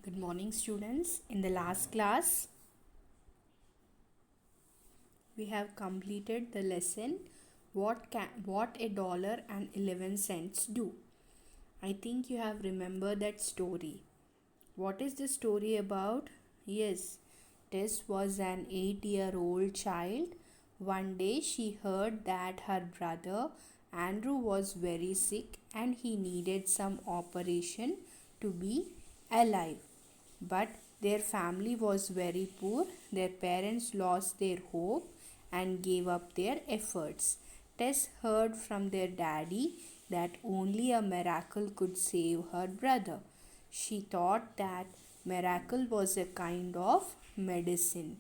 Good morning, students. In the last class, we have completed the lesson what a dollar and 11 cents do. I think you have remembered that story. What is the story about? Yes, Tess was an 8-year-old child. One day she heard that her brother Andrew was very sick and he needed some operation to be alive. But their family was very poor. Their parents lost their hope and gave up their efforts. Tess heard from their daddy that only a miracle could save her brother. She thought that miracle was a kind of medicine.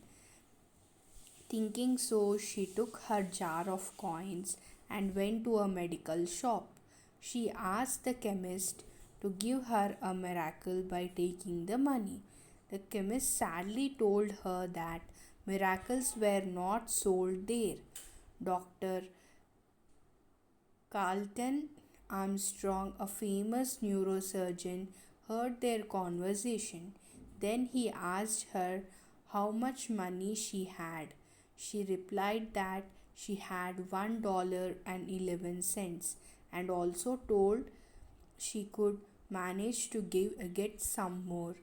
Thinking so, she took her jar of coins and went to a medical shop. She asked the chemist to give her a miracle by taking the money. The chemist sadly told her that miracles were not sold there. Dr. Carlton Armstrong, a famous neurosurgeon, heard their conversation. Then he asked her how much money she had. She replied that she had $1.11 and also told she could manage to get some more.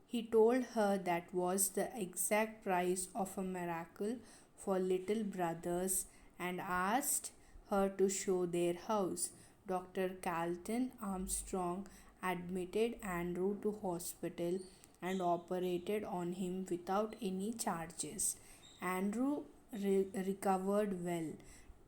He told her that was the exact price of a miracle for little brothers and asked her to show their house. Dr. Carlton Armstrong admitted Andrew to hospital and operated on him without any charges. Andrew recovered well.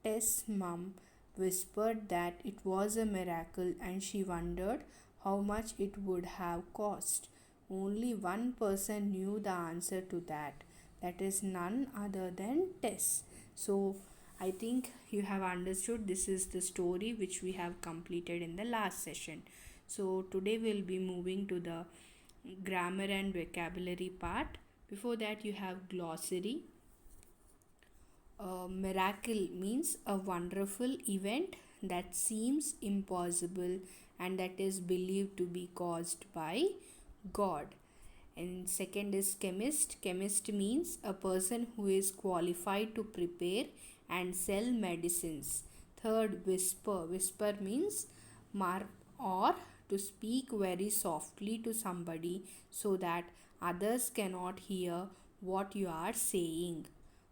Tess' mum whispered that it was a miracle and she wondered how much it would have cost. Only one person knew the answer to that. That is none other than Tess. So, I think you have understood this is the story which we have completed in the last session. So, today we'll be moving to the grammar and vocabulary part. Before that, you have glossary. Miracle means a wonderful event that seems impossible and that is believed to be caused by God. And second is chemist. Chemist means a person who is qualified to prepare and sell medicines. Third, whisper. Whisper means mark or to speak very softly to somebody so that others cannot hear what you are saying.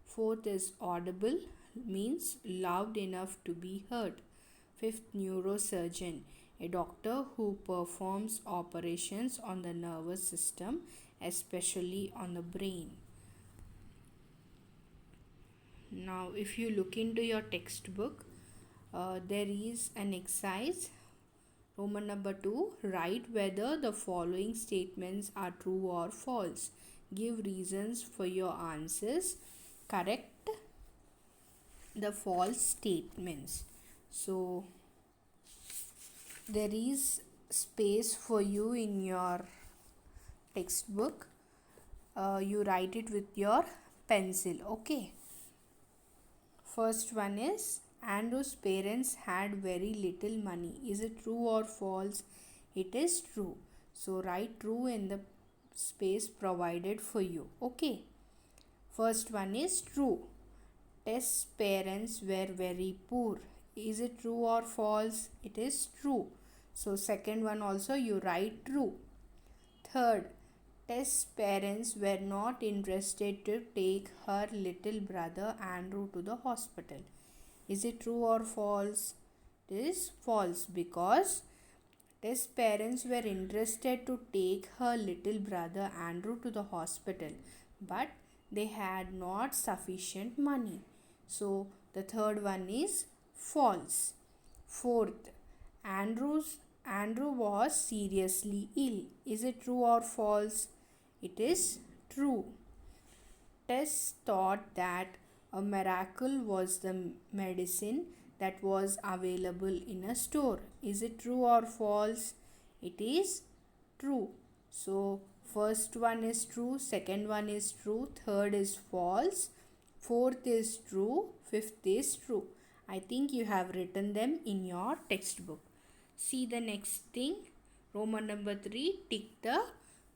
Fourth is audible, means loud enough to be heard. Fifth, neurosurgeon, a doctor who performs operations on the nervous system, especially on the brain. Now, if you look into your textbook, there is an exercise. Roman number 2, write whether the following statements are true or false. Give reasons for your answers. Correct the false statements. So there is space for you in your textbook. You write it with your pencil. Okay. First one is Andrew's parents had very little money. Is it true or false? It is true. So write true in the space provided for you. Okay. First one is true. Tess' parents were very poor. Is it true or false? It is true. So second one also you write true. Third, Tess' parents were not interested to take her little brother Andrew to the hospital. Is it true or false? It is false because Tess' parents were interested to take her little brother Andrew to the hospital, but they had not sufficient money. So the third one is false. Fourth, Andrew was seriously ill. Is it true or false? It is true. Tess thought that a miracle was the medicine that was available in a store. Is it true or false? It is true. So first one is true, second one is true, third is false, fourth is true, fifth is true. I think you have written them in your textbook. See the next thing. Roman number 3, tick the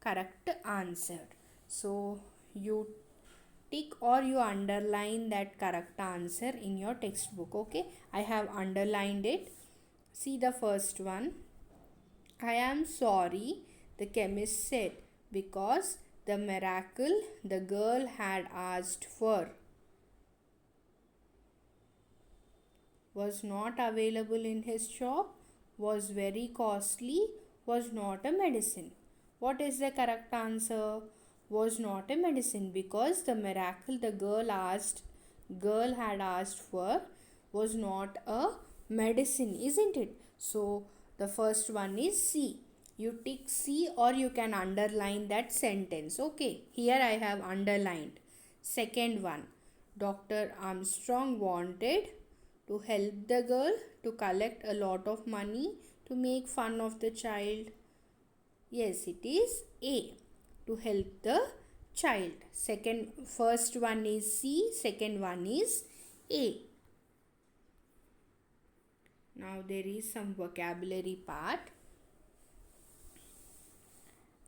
correct answer. So you tick or you underline that correct answer in your textbook. Okay, I have underlined it. See the first one. I am sorry, the chemist said, because the miracle the girl had asked for was not available in his shop, was very costly, was not a medicine. What is the correct answer? Was not a medicine, because the miracle the girl had asked for was not a medicine, isn't it? So the first one is C. You tick C or you can underline that sentence. Okay, here I have underlined. Second one, Dr. Armstrong wanted to help the girl to collect a lot of money to make fun of the child. Yes, it is A, to help the child. First one is C, second one is A. Now there is some vocabulary part.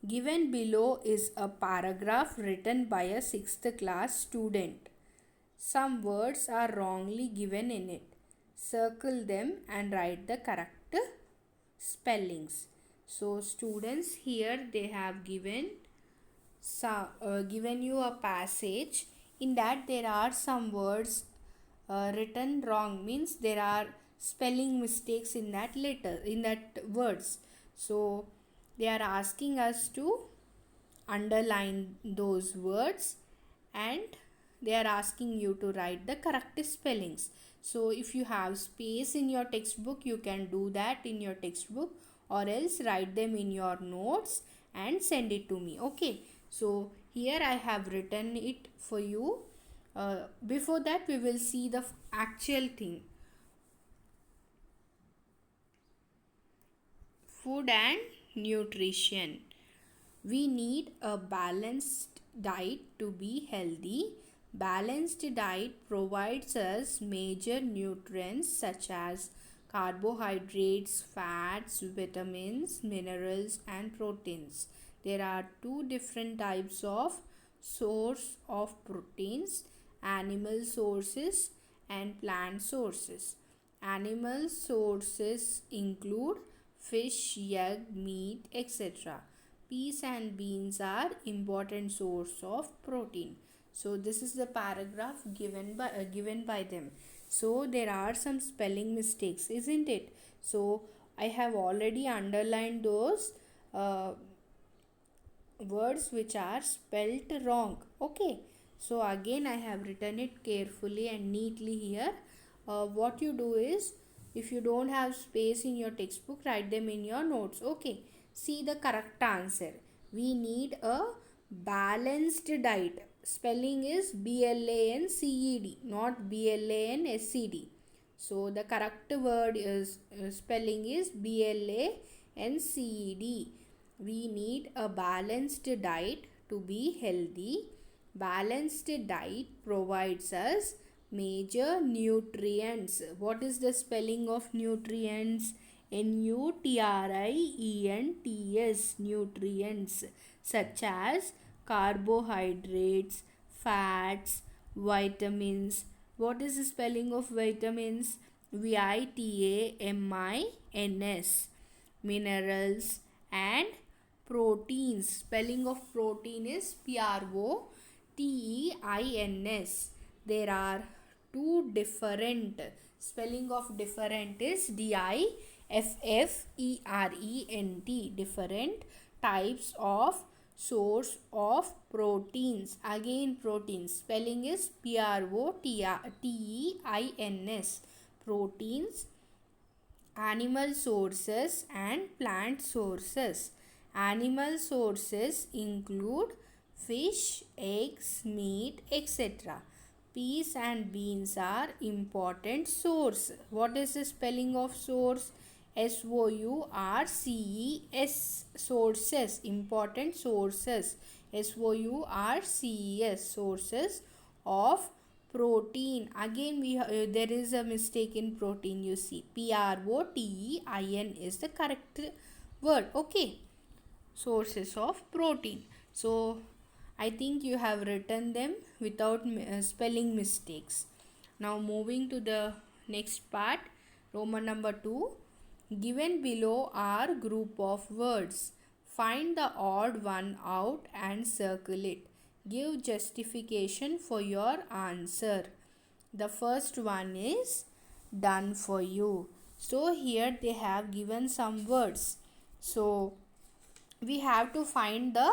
Given below is a paragraph written by a 6th class student. Some words are wrongly given in it. Circle them and write the correct spellings. So students, here they have given you a passage. In that there are some words written wrong, means there are spelling mistakes in that words. So they are asking us to underline those words and they are asking you to write the correct spellings. So if you have space in your textbook, you can do that in your textbook, or else write them in your notes and send it to me. Okay, so here I have written it for you. Before that, we will see the actual thing. Food and nutrition. We need a balanced diet to be healthy. Balanced diet provides us major nutrients such as carbohydrates, fats, vitamins, minerals, and proteins. There are two different types of source of proteins: animal sources and plant sources. Animal sources include fish, egg, meat, etc. Peas and beans are important source of protein. So this is the paragraph given by them. So there are some spelling mistakes, isn't it? So I have already underlined those words which are spelt wrong. Okay, so again I have written it carefully and neatly here. What you do is, if you don't have space in your textbook, write them in your notes. Okay, see the correct answer. We need a balanced diet. Spelling is BLANCED, not BLANSED. So the correct word is spelling is BLANCED. We need a balanced diet to be healthy. Balanced diet provides us major nutrients. What is the spelling of nutrients? NUTRIENTS, nutrients, such as carbohydrates, fats, vitamins. What is the spelling of vitamins? VITAMINS. Minerals and proteins. Spelling of protein is PROTEINS. There are two different. Spelling of different is DIFFERENT. Different types of source of proteins. Again, proteins. Spelling is PROTEINS. Proteins, animal sources and plant sources. Animal sources include fish, eggs, meat, etc. Peas and beans are important source. What is the spelling of source? SOURCES. Sources, important sources. SOURCES, sources of protein. Again there is a mistake in protein. You see, PROTEIN is the correct word. Okay, sources of protein. So I think you have written them without spelling mistakes. Now moving to the next part, Roman number 2. Given below are group of words. Find the odd one out and circle it. Give justification for your answer. The first one is done for you. So here they have given some words. So we have to find the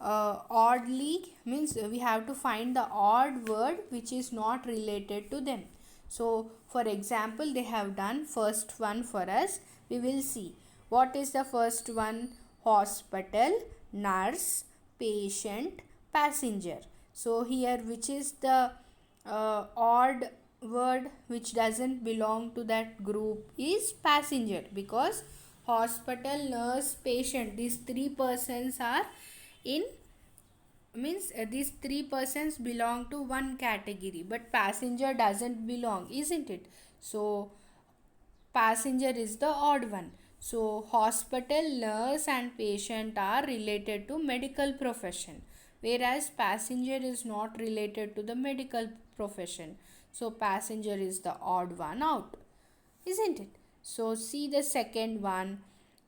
oddly, means we have to find the odd word which is not related to them. So for example, they have done first one for us. We will see what is the first one. Hospital, nurse, patient, passenger. So here which is the odd word which doesn't belong to that group is passenger, because hospital, nurse, patient, these three persons are in, means these three persons belong to one category, but passenger doesn't belong, isn't it? So passenger is the odd one. So hospital, nurse and patient are related to medical profession, whereas passenger is not related to the medical profession. So passenger is the odd one out, isn't it? So see the second one.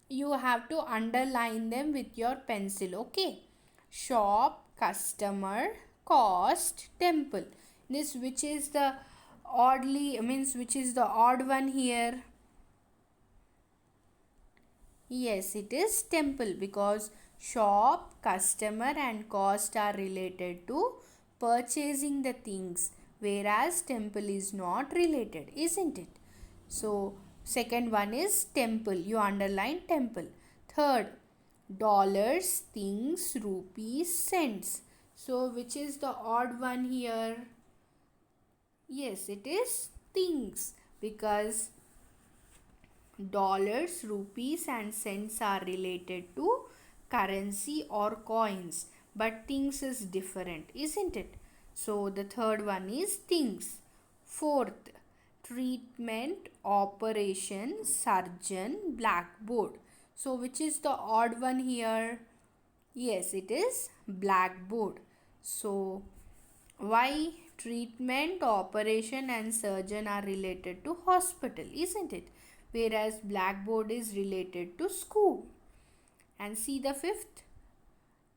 You have to underline them with your pencil, okay? Shop, customer, cost, temple. This which is the oddly, means which is the odd one here? Yes, it is temple, because shop, customer and cost are related to purchasing the things, whereas temple is not related, isn't it? So second one is temple. You underline temple. Third, dollars, things, rupees, cents. So which is the odd one here? Yes, it is things, because dollars, rupees and cents are related to currency or coins, but things is different, isn't it? So the third one is things. Fourth, treatment, operation, surgeon, blackboard. So which is the odd one here? Yes, it is blackboard. So why treatment, operation and surgeon are related to hospital, isn't it? Whereas blackboard is related to school. And see the fifth,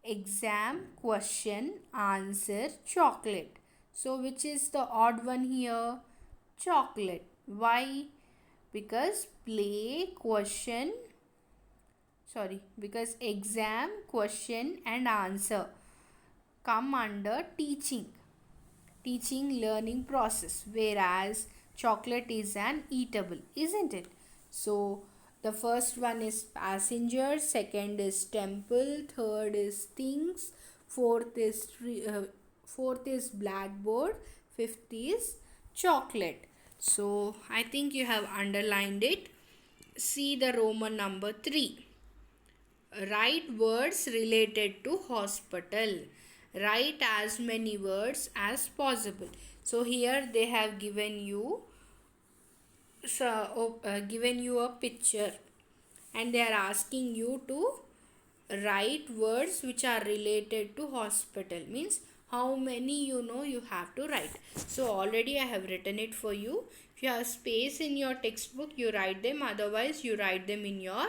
exam, question, answer, chocolate. So which is the odd one here? Chocolate. Why? Because because exam, question and answer come under teaching learning process, whereas chocolate is an eatable, isn't it? So the first one is passenger, second is temple, third is things, fourth is blackboard, fifth is chocolate. So I think you have underlined it. See the Roman number 3. Write words related to hospital. Write as many words as possible. So here they have given you a picture, and they are asking you to write words which are related to hospital, means how many you have to write. So already I have written it for you. If you have space in your textbook, you write them, otherwise you write them in your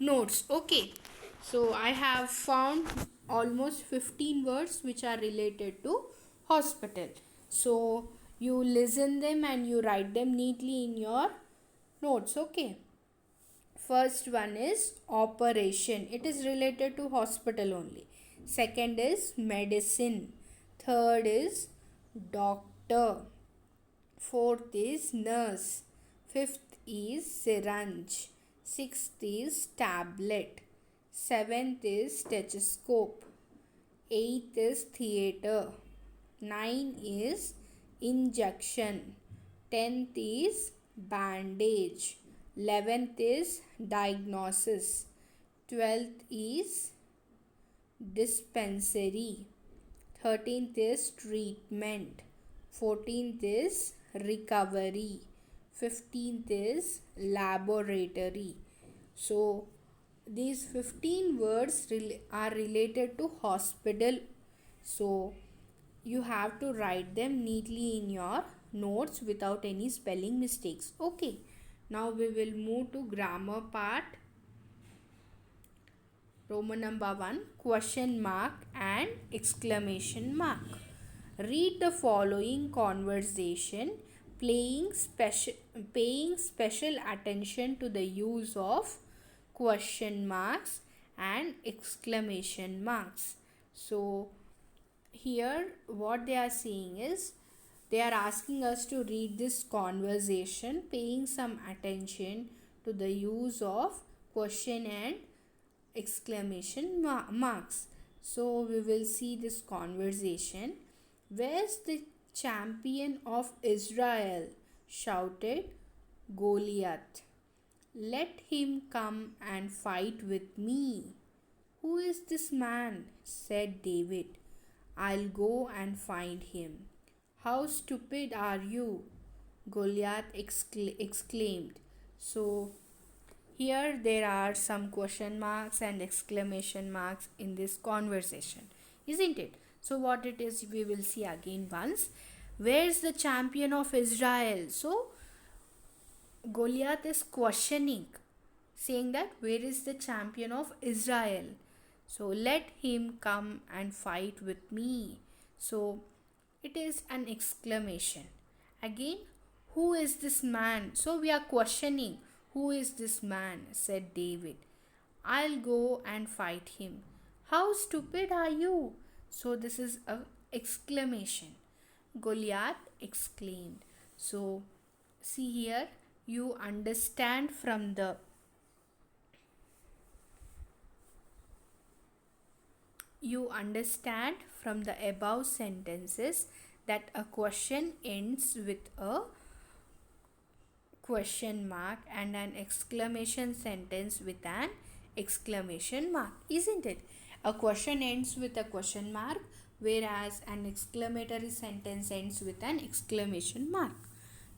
notes, okay? So I have found almost 15 words which are related to hospital. So you listen them and you write them neatly in your notes, okay? First one is operation. It is related to hospital only. Second is medicine. Third is doctor. Fourth is nurse. Fifth is syringe. Sixth is tablet. Seventh is stethoscope. Eighth is theater. 9 is injection. 10th is bandage. 11th is diagnosis. 12th is dispensary. 13th is treatment. 14th is recovery. 15th is laboratory. So these 15 words are related to hospital. So you have to write them neatly in your notes without any spelling mistakes. Okay. Now we will move to grammar part. Roman number 1, question mark and exclamation mark. Read the following conversation, paying special attention to the use of question marks and exclamation marks. So here what they are saying is, they are asking us to read this conversation paying some attention to the use of question and exclamation marks. So we will see this conversation. Where's the champion of Israel? Shouted Goliath. Let him come and fight with me. Who is this man? Said David. I'll go and find him. How stupid are you? Goliath exclaimed. So here there are some question marks and exclamation marks in this conversation, isn't it? So what it is, we will see again once. Where's the champion of Israel? So Goliath is questioning, saying that where is the champion of Israel? So let him come and fight with me. So it is an exclamation. Again, who is this man? So we are questioning, who is this man? Said David. I'll go and fight him. How stupid are you? So this is an exclamation. Goliath exclaimed. So see here, you understand from the above sentences that a question ends with a question mark and an exclamation sentence with an exclamation mark, isn't it? A question ends with a question mark, whereas an exclamatory sentence ends with an exclamation mark.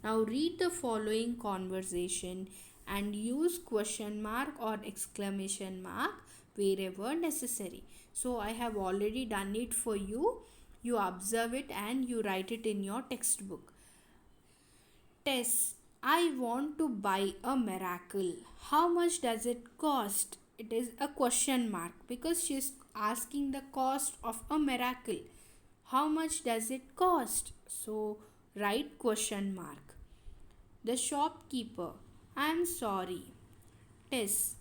Now read the following conversation and use question mark or exclamation mark wherever necessary. So I have already done it for you. You observe it and you write it in your textbook. Tess, I want to buy a miracle. How much does it cost? It is a question mark because she is asking the cost of a miracle. How much does it cost? So write question mark. The shopkeeper, I am sorry. Tess,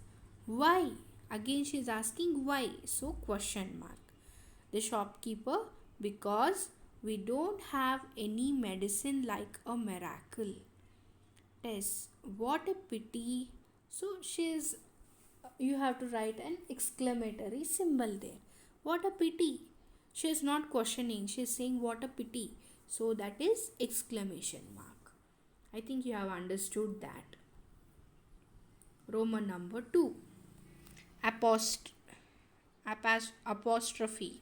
why? Again she is asking why. So question mark. The shopkeeper, because we don't have any medicine like a miracle. Tess, what a pity. So you have to write an exclamatory symbol there. What a pity. She is not questioning, she is saying what a pity. So that is exclamation mark. I think you have understood that. Roman number 2. Apostrophe.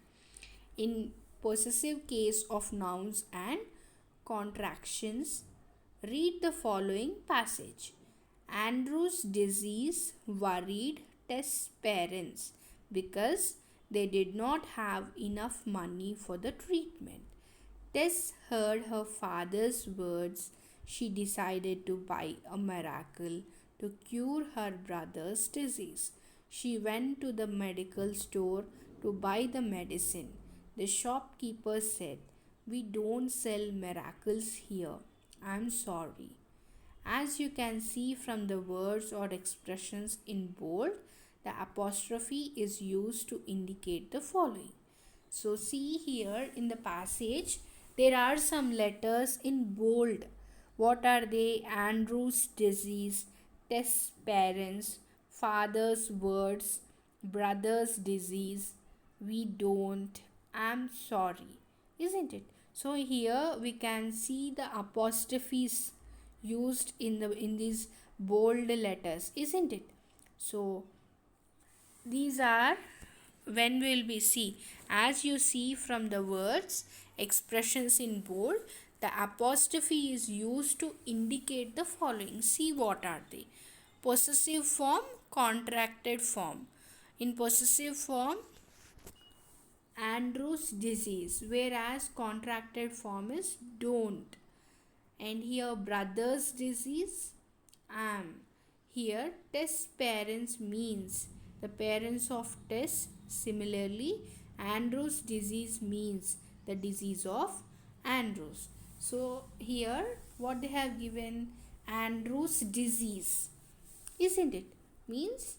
In possessive case of nouns and contractions, read the following passage. Andrew's disease worried Tess' parents because they did not have enough money for the treatment. Tess heard her father's words. She decided to buy a miracle to cure her brother's disease. She went to the medical store to buy the medicine. The shopkeeper said, "We don't sell miracles here. I'm sorry." As you can see from the words or expressions in bold, the apostrophe is used to indicate the following. So see here in the passage, there are some letters in bold. What are they? Andrew's disease, Tess' parents, father's words, brother's disease, we don't, I'm sorry, isn't it? So here we can see the apostrophes used in these bold letters, isn't it? So these are when will we see, as you see from the words expressions in bold, the apostrophe is used to indicate the following. See what are they? Possessive form contracted form. In possessive form, Andrew's disease, whereas contracted form is don't. And here brother's disease, am. Here Tess parents means the parents of Tess. Similarly, Andrew's disease means the disease of Andrews. So here what they have given, Andrew's disease, isn't it? Means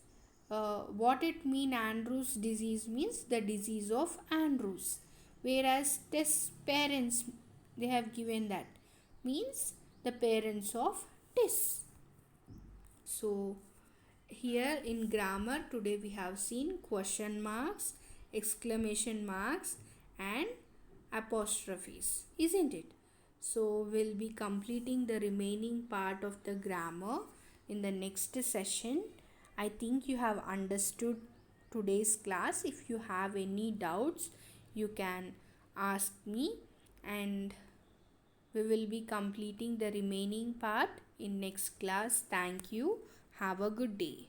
what it mean, Andrew's disease means the disease of Andrews, whereas Tess parents, they have given that means the parents of Tess. So here in grammar today we have seen question marks, exclamation marks and apostrophes, isn't it? So we'll be completing the remaining part of the grammar in the next session. I think you have understood today's class. If you have any doubts, you can ask me, and we will be completing the remaining part in next class. Thank you. Have a good day.